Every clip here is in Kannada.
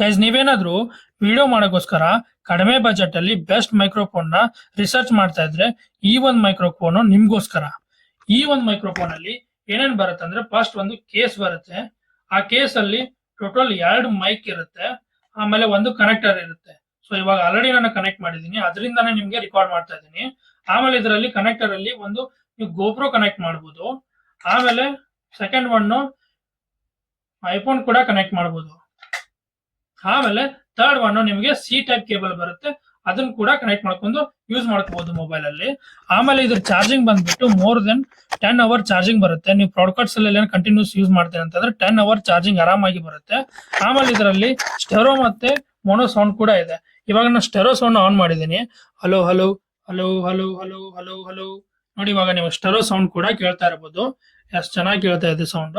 ಗೈಸ್ ನೀವೇನಾದ್ರೂ ವಿಡಿಯೋ ಮಾಡೋಕ್ಕೋಸ್ಕರ ಕಡಿಮೆ ಬಜೆಟ್ ಅಲ್ಲಿ ಬೆಸ್ಟ್ ಮೈಕ್ರೋಫೋನ್ ನ ರಿಸರ್ಚ್ ಮಾಡ್ತಾ ಇದ್ರೆ ಈ ಒಂದು ಮೈಕ್ರೋಫೋನ್ ನಿಮ್ಗೋಸ್ಕರ. ಈ ಒಂದು ಮೈಕ್ರೋಫೋನ್ ಅಲ್ಲಿ ಏನೇನ್ ಬರುತ್ತೆ ಅಂದ್ರೆ ಫಸ್ಟ್ ಒಂದು ಕೇಸ್ ಬರುತ್ತೆ. ಆ ಕೇಸ್ ಅಲ್ಲಿ ಟೋಟಲ್ 2 ಮೈಕ್ ಇರುತ್ತೆ, ಆಮೇಲೆ ಒಂದು ಕನೆಕ್ಟರ್ ಇರುತ್ತೆ. ಸೊ ಇವಾಗ ಆಲ್ರೆಡಿ ನಾನು ಕನೆಕ್ಟ್ ಮಾಡಿದೀನಿ, ಅದರಿಂದಾನೇ ನಿಮ್ಗೆ ರೆಕಾರ್ಡ್ ಮಾಡ್ತಾ ಇದ್ದೀನಿ. ಆಮೇಲೆ ಇದರಲ್ಲಿ ಕನೆಕ್ಟರ್ ಅಲ್ಲಿ ಒಂದು ನೀವು ಗೋಪ್ರೋ ಕನೆಕ್ಟ್ ಮಾಡಬಹುದು. ಆಮೇಲೆ ಸೆಕೆಂಡ್ ಒನ್ ಐಫೋನ್ ಕೂಡ ಕನೆಕ್ಟ್ ಮಾಡಬಹುದು. ಆಮೇಲೆ ಥರ್ಡ್ ಒನ್ ನಿಮಗೆ ಸಿ ಟೈಪ್ ಕೇಬಲ್ ಬರುತ್ತೆ, ಅದನ್ನ ಕೂಡ ಕನೆಕ್ಟ್ ಮಾಡ್ಕೊಂಡು ಯೂಸ್ ಮಾಡ್ಕೋಬಹುದು ಮೊಬೈಲ್ ಅಲ್ಲಿ. ಆಮೇಲೆ ಇದ್ರ ಚಾರ್ಜಿಂಗ್ ಬಂದ್ಬಿಟ್ಟು ಮೋರ್ ದೆನ್ 10 ಅವರ್ ಚಾರ್ಜಿಂಗ್ ಬರುತ್ತೆ. ನೀವು ಪ್ರಾಡಕ್ಟ್ಸ್ ಅಲ್ಲಿ ಕಂಟಿನ್ಯೂಸ್ ಯೂಸ್ ಮಾಡ್ತೀರಿ ಅಂತಂದ್ರೆ 10 ಅವರ್ ಚಾರ್ಜಿಂಗ್ ಆರಾಮಾಗಿ ಬರುತ್ತೆ. ಆಮೇಲೆ ಇದರಲ್ಲಿ ಸ್ಟೆರೋ ಮತ್ತೆ ಮೊನೋ ಸೌಂಡ್ ಕೂಡ ಇದೆ. ಇವಾಗ ನಾನು ಸ್ಟೆರೋ ಸೌಂಡ್ ಆನ್ ಮಾಡಿದ್ದೀನಿ. Hello hello hello hello hello hello hello ನೋಡಿ, ಇವಾಗ ನೀವು ಸ್ಟೆರೋ ಸೌಂಡ್ ಕೂಡ ಕೇಳ್ತಾ ಇರಬಹುದು. ಎಷ್ಟು ಚೆನ್ನಾಗಿ ಕೇಳ್ತಾ ಇದೆ ಸೌಂಡ್.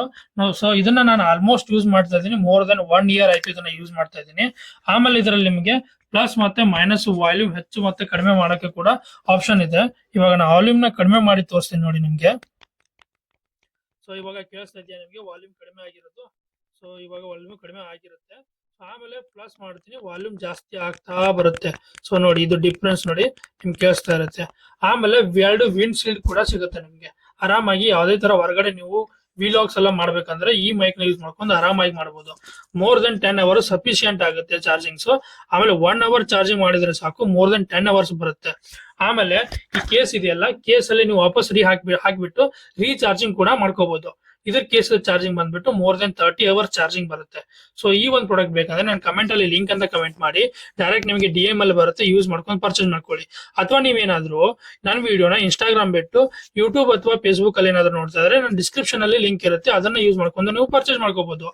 ಸೊ ಇದನ್ನ ನಾನು ಆಲ್ಮೋಸ್ಟ್ ಯೂಸ್ ಮಾಡ್ತಾ ಇದ್ದೀನಿ, ಮೋರ್ ದೆನ್ 1 ಇಯರ್ ಆಯ್ತು ಇದನ್ನ ಯೂಸ್ ಮಾಡ್ತಾ ಇದ್ದೀನಿ. ಆಮೇಲೆ ಇದರಲ್ಲಿ ನಿಮಗೆ ಪ್ಲಸ್ ಮತ್ತೆ ಮೈನಸ್ ವಾಲ್ಯೂಮ್ ಹೆಚ್ಚು ಮತ್ತೆ ಕಡಿಮೆ ಮಾಡೋಕೆ ಕೂಡ ಆಪ್ಷನ್ ಇದೆ. ಇವಾಗ ನಾನು ವಾಲ್ಯೂಮ್ ನ ಕಡಿಮೆ ಮಾಡಿ ತೋರಿಸ್ತೀನಿ ನೋಡಿ ನಿಮ್ಗೆ. ಸೊ ಇವಾಗ ಕೇಳಿಸ್ತಾ ಇದೆಯಾ ನಿಮ್ಗೆ ವಾಲ್ಯೂಮ್ ಕಡಿಮೆ ಆಗಿರೋದು? ಸೊ ಇವಾಗ ವಾಲ್ಯೂಮ್ ಕಡಿಮೆ ಆಗಿರುತ್ತೆ. ಆಮೇಲೆ ಪ್ಲಸ್ ಮಾಡ್ತೀನಿ, ವಾಲ್ಯೂಮ್ ಜಾಸ್ತಿ ಆಗ್ತಾ ಬರುತ್ತೆ. ಸೊ ನೋಡಿ ಇದು ಡಿಫ್ರೆನ್ಸ್ ನೋಡಿ ನಿಮ್ಗೆ ಕೇಳಿಸ್ತಾ ಇರುತ್ತೆ. ಆಮೇಲೆ 2 ವಿಂಡ್ ಶೀಲ್ಡ್ ಕೂಡ ಸಿಗುತ್ತೆ ನಿಮ್ಗೆ. ಆರಾಮಾಗಿ ಯಾವುದೇ ತರ ಹೊರಗಡೆ ನೀವು ವಿಲಾಗ್ಸ್ ಎಲ್ಲ ಮಾಡ್ಬೇಕಂದ್ರೆ ಈ ಮೈಕ್ ನ ಯೂಸ್ ಮಾಡ್ಕೊಂಡು ಆರಾಮಾಗಿ ಮಾಡಬಹುದು. ಮೋರ್ ದೆನ್ 10 ಅವರ್ ಸಫಿಶಿಯಂಟ್ ಆಗುತ್ತೆ ಚಾರ್ಜಿಂಗ್ಸ್. ಆಮೇಲೆ 1 ಅವರ್ ಚಾರ್ಜಿಂಗ್ ಮಾಡಿದ್ರೆ ಸಾಕು, ಮೋರ್ ದೆನ್ 10 ಅವರ್ಸ್ ಬರುತ್ತೆ. ಆಮೇಲೆ ಈ ಕೇಸ್ ಇದೆಯಲ್ಲ, ಕೇಸ್ ಅಲ್ಲಿ ನೀವು ವಾಪಸ್ ಹಾಕ್ಬಿಟ್ಟು ರೀಚಾರ್ಜಿಂಗ್ ಕೂಡ ಮಾಡ್ಕೋಬಹುದು. ಇದ್ರ ಕೇಸ್ ಚಾರ್ಜಿಂಗ್ ಬಂದ್ಬಿಟ್ಟು ಮೋರ್ ದೆನ್ 30 ಅವರ್ ಚಾರ್ಜಿಂಗ್ ಬರುತ್ತೆ. ಸೊ ಈ ಒಂದು ಪ್ರಾಡಕ್ಟ್ ಬೇಕಂದ್ರೆ ನಾನು ಕಮೆಂಟ್ ಅಲ್ಲಿ ಲಿಂಕ್ ಅಂತ ಕಮೆಂಟ್ ಮಾಡಿ, ಡೈರೆಕ್ಟ್ ನಿಮಗೆ DM ಅಲ್ಲಿ ಬರುತ್ತೆ, ಯೂಸ್ ಮಾಡ್ಕೊಂಡು ಪರ್ಚೇಸ್ ಮಾಡ್ಕೊಳ್ಳಿ. ಅಥವಾ ನೀವೇನಾದ್ರೂ ನನ್ನ ವಿಡಿಯೋನ ಇನ್ಸ್ಟಾಗ್ರಾಮ್ ಬಿಟ್ಟು ಯೂಟ್ಯೂಬ್ ಅಥವಾ ಫೇಸ್ಬುಕ್ ಅಲ್ಲಿ ಏನಾದ್ರು ನೋಡ್ತಾ ಇದ್ರೆ ನನ್ನ ಡಿಸ್ಕ್ರಿಪ್ಷನ್ ಅಲ್ಲಿ ಲಿಂಕ್ ಇರುತ್ತೆ, ಅದನ್ನ ಯೂಸ್ ಮಾಡ್ಕೊಂಡು ನೀವು ಪರ್ಚೇಸ್ ಮಾಡ್ಕೋಬಹುದು.